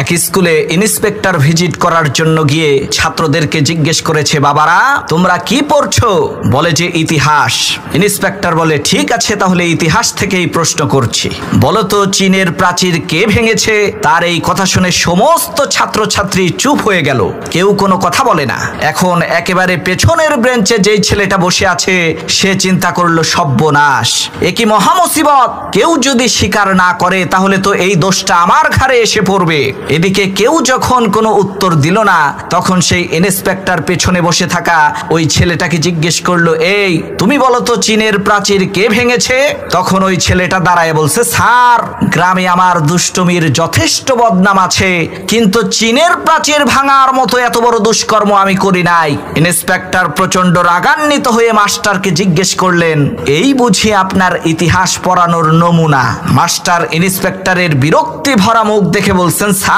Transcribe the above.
এক স্কুলে inspector visit করার জন্য গিয়ে ছাত্রদেরকে জিজ্ঞেস করেছে, বাবারা তোমরা কি পড়ছো? বলে যে ইতিহাস। ইন্সপেক্টর বলে, ঠিক আছে তাহলে ইতিহাস থেকেই প্রশ্ন করছি, বলো তো চীনের প্রাচীর কে ভেঙেছে? তার এই কথা শুনে সমস্ত ছাত্রছাত্রী চুপ হয়ে গেল, কেউ কোনো কথা বলে না। এখন একেবারে পেছনের বেঞ্চে যেই ছেলেটা বসে আছে সে চিন্তা করলো, সর্বনাশ, এ কি মহা মুসিবত, কেউ যদি স্বীকার না করে তাহলে তো এই দোষটা আমার ঘাড়ে এসে পড়বে। এদিকে কেউ যখন কোনো উত্তর দিল না, তখন সেই ইন্সপেক্টর পেছনে বসে থাকা ওই ছেলেটাকে জিজ্ঞেস করলো, এই তুমি বলো তো চীনের প্রাচীর কে ভেঙেছে? তখন ওই ছেলেটা দাঁড়ায় বলছে, স্যার গ্রামে আমার দুষ্টমির যথেষ্ট বদনাম আছে, কিন্তু চীনের প্রাচীর ভাঙার মতো এত বড় দুষ্কর্ম আমি করি নাই। ইন্সপেক্টর প্রচন্ড রাগান্বিত হয়ে মাস্টারকে জিজ্ঞেস করলেন, এই বুঝি আপনার ইতিহাস পড়ানোর নমুনা? মাস্টার ইন্সপেক্টরের বিরক্তি ভরা মুখ দেখে বলছেন, স্যার